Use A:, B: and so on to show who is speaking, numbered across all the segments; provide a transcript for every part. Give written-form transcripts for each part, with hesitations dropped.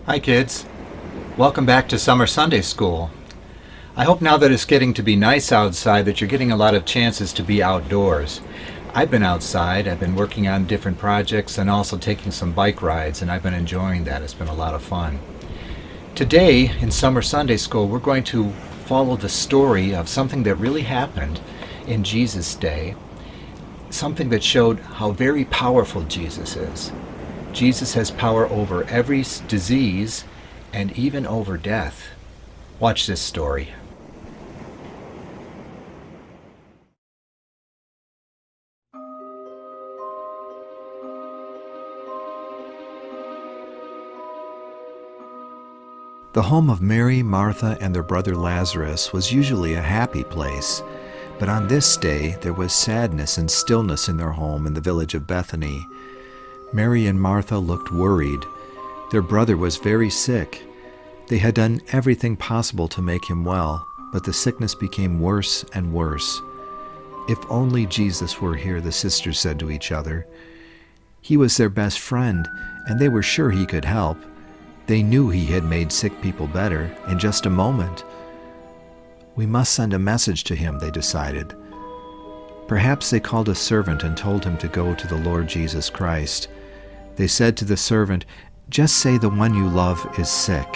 A: Hi kids, welcome back to Summer Sunday School. I hope now that it's getting to be nice outside that you're getting a lot of chances to be outdoors. I've been outside, I've been working on different projects and also taking some bike rides, and I've been enjoying that. It's been a lot of fun. Today in Summer Sunday School we're going to follow the story of something that really happened in Jesus' day, something that showed how very powerful Jesus is. Jesus has power over every disease and even over death. Watch this story. The home of Mary, Martha, and their brother Lazarus was usually a happy place, but on this day there was sadness and stillness in their home in the village of Bethany. Mary and Martha looked worried. Their brother was very sick. They had done everything possible to make him well, but the sickness became worse and worse. If only Jesus were here, the sisters said to each other. He was their best friend, and they were sure he could help. They knew he had made sick people better in just a moment. We must send a message to him, they decided. Perhaps they called a servant and told him to go to the Lord Jesus Christ. They said to the servant, "Just say the one you love is sick."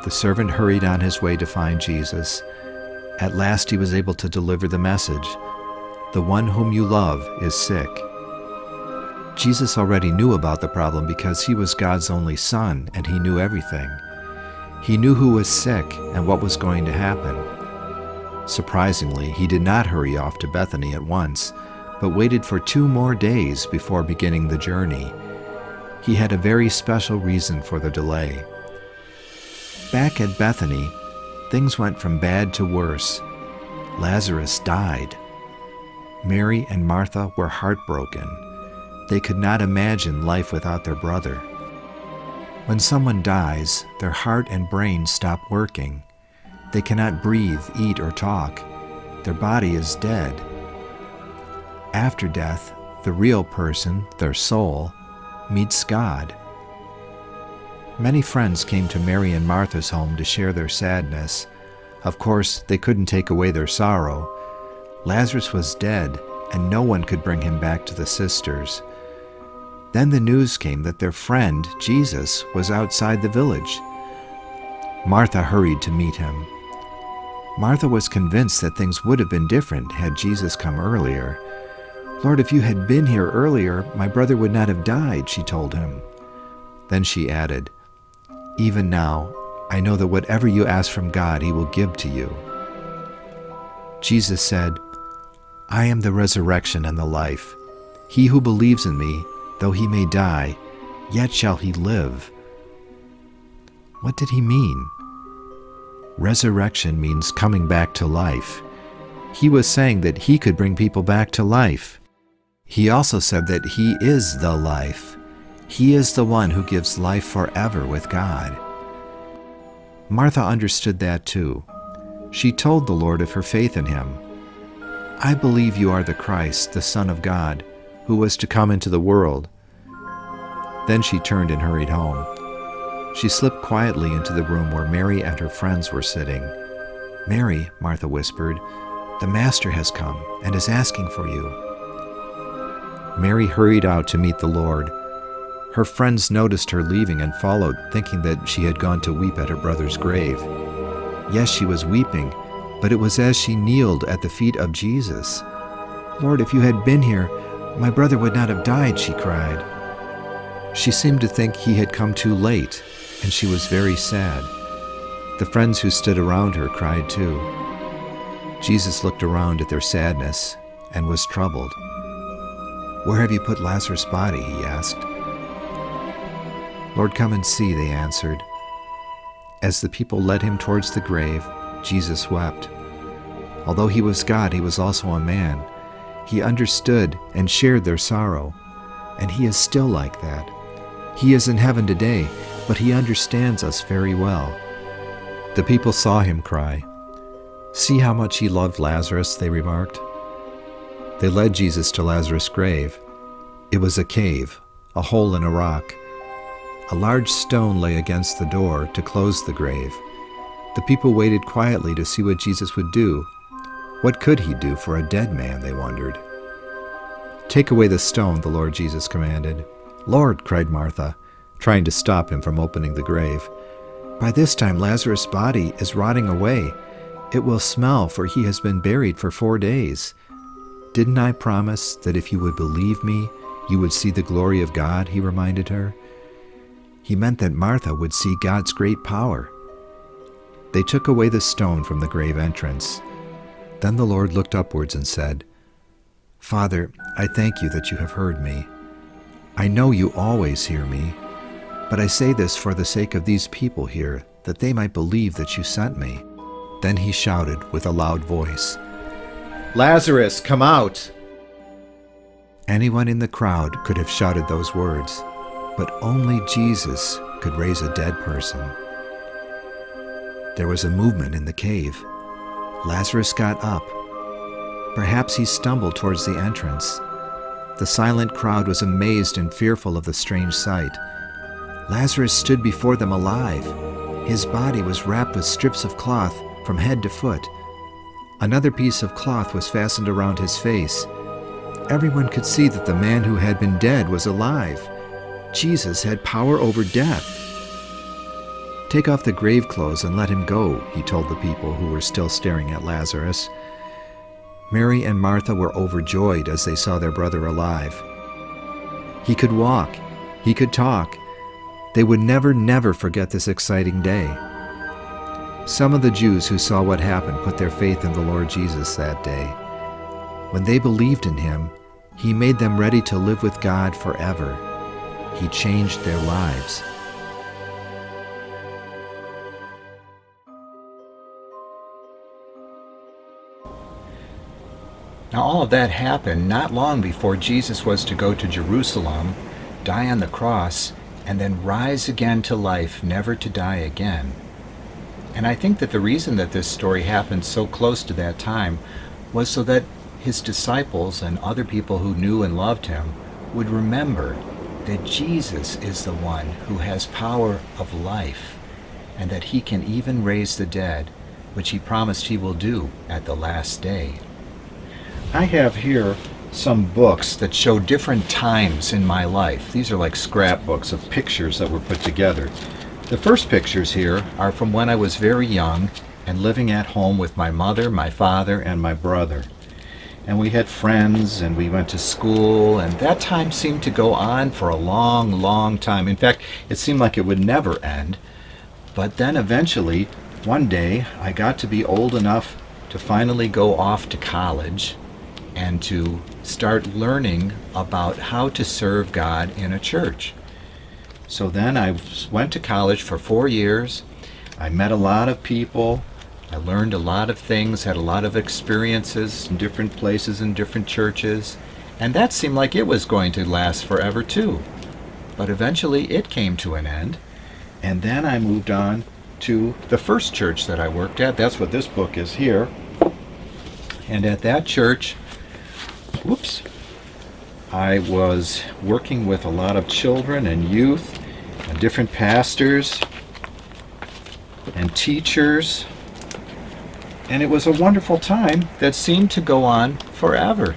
A: The servant hurried on his way to find Jesus. At last he was able to deliver the message. The one whom you love is sick. Jesus already knew about the problem because he was God's only son and he knew everything. He knew who was sick and what was going to happen. Surprisingly, he did not hurry off to Bethany at once, but waited for 2 more days before beginning the journey. He had a very special reason for the delay. Back at Bethany, things went from bad to worse. Lazarus died. Mary and Martha were heartbroken. They could not imagine life without their brother. When someone dies, their heart and brain stop working. They cannot breathe, eat, or talk. Their body is dead. After death, the real person, their soul, meets God. Many friends came to Mary and Martha's home to share their sadness. Of course, they couldn't take away their sorrow. Lazarus was dead, and no one could bring him back to the sisters. Then the news came that their friend, Jesus, was outside the village. Martha hurried to meet him. Martha was convinced that things would have been different had Jesus come earlier. "Lord, if you had been here earlier, my brother would not have died," she told him. Then she added, "Even now, I know that whatever you ask from God, he will give to you." Jesus said, "I am the resurrection and the life. He who believes in me, though he may die, yet shall he live." What did he mean? Resurrection means coming back to life. He was saying that he could bring people back to life. He also said that he is the life. He is the one who gives life forever with God. Martha understood that too. She told the Lord of her faith in him. "I believe you are the Christ, the Son of God, who was to come into the world." Then she turned and hurried home. She slipped quietly into the room where Mary and her friends were sitting. "Mary," Martha whispered, "the Master has come and is asking for you." Mary hurried out to meet the Lord. Her friends noticed her leaving and followed, thinking that she had gone to weep at her brother's grave. Yes, she was weeping, but it was as she kneeled at the feet of Jesus. "Lord, if you had been here, my brother would not have died," she cried. She seemed to think he had come too late, and she was very sad. The friends who stood around her cried too. Jesus looked around at their sadness and was troubled. "Where have you put Lazarus' body?" he asked. "Lord, come and see," they answered. As the people led him towards the grave, Jesus wept. Although he was God, he was also a man. He understood and shared their sorrow, and he is still like that. He is in heaven today, but he understands us very well. The people saw him cry. "See how much he loved Lazarus," they remarked. They led Jesus to Lazarus' grave. It was a cave, a hole in a rock. A large stone lay against the door to close the grave. The people waited quietly to see what Jesus would do. What could he do for a dead man, they wondered. "Take away the stone," the Lord Jesus commanded. "Lord," cried Martha, trying to stop him from opening the grave. "By this time Lazarus' body is rotting away. It will smell, for he has been buried for 4 days. Didn't I promise that if you would believe me, you would see the glory of God?" he reminded her. He meant that Martha would see God's great power. They took away the stone from the grave entrance. Then the Lord looked upwards and said, "Father, I thank you that you have heard me. I know you always hear me, but I say this for the sake of these people here, that they might believe that you sent me." Then he shouted with a loud voice, "Lazarus, come out!" Anyone in the crowd could have shouted those words, but only Jesus could raise a dead person. There was a movement in the cave. Lazarus got up. Perhaps he stumbled towards the entrance. The silent crowd was amazed and fearful of the strange sight. Lazarus stood before them alive. His body was wrapped with strips of cloth from head to foot. Another piece of cloth was fastened around his face. Everyone could see that the man who had been dead was alive. Jesus had power over death. "Take off the grave clothes and let him go," he told the people who were still staring at Lazarus. Mary and Martha were overjoyed as they saw their brother alive. He could walk. He could talk. They would never forget this exciting day. Some of the Jews who saw what happened put their faith in the Lord Jesus that day. When they believed in him, he made them ready to live with God forever. He changed their lives.
B: Now all of that happened not long before Jesus was to go to Jerusalem, die on the cross, and then rise again to life, never to die again. And I think that the reason that this story happened so close to that time was so that his disciples and other people who knew and loved him would remember that Jesus is the one who has power of life, and that he can even raise the dead, which he promised he will do at the last day. I have here some books that show different times in my life. These are like scrapbooks of pictures that were put together. The first pictures here are from when I was very young and living at home with my mother, my father, and my brother. And we had friends, and we went to school, and that time seemed to go on for a long time. In fact, it seemed like it would never end. But then eventually, one day, I got to be old enough to finally go off to college and to start learning about how to serve God in a church. So then I went to college for 4 years. I met a lot of people. I learned a lot of things, had a lot of experiences in different places and different churches. And that seemed like it was going to last forever too. But eventually it came to an end. And then I moved on to the first church that I worked at. That's what this book is here. And at that church, I was working with a lot of children and youth and different pastors and teachers. And it was a wonderful time that seemed to go on forever.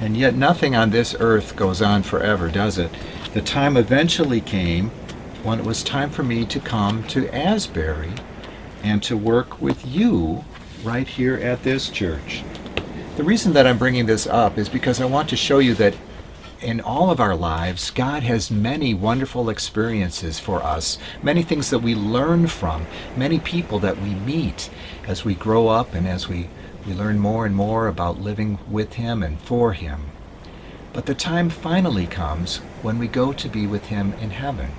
B: And yet nothing on this earth goes on forever, does it? The time eventually came when it was time for me to come to Asbury and to work with you right here at this church. The reason that I'm bringing this up is because I want to show you that in all of our lives, God has many wonderful experiences for us, many things that we learn from, many people that we meet as we grow up and as we learn more and more about living with Him and for Him. But the time finally comes when we go to be with Him in heaven.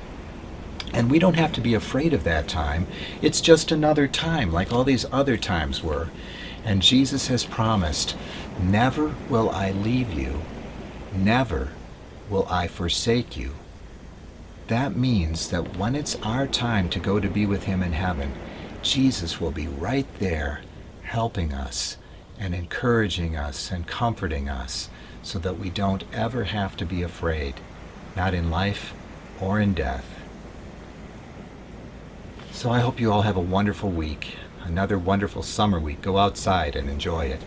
B: And we don't have to be afraid of that time. It's just another time, like all these other times were. And Jesus has promised, "Never will I leave you. Never will I forsake you." That means that when it's our time to go to be with Him in heaven, Jesus will be right there helping us and encouraging us and comforting us so that we don't ever have to be afraid, not in life or in death. So I hope you all have a wonderful week, another wonderful summer week. Go outside and enjoy it.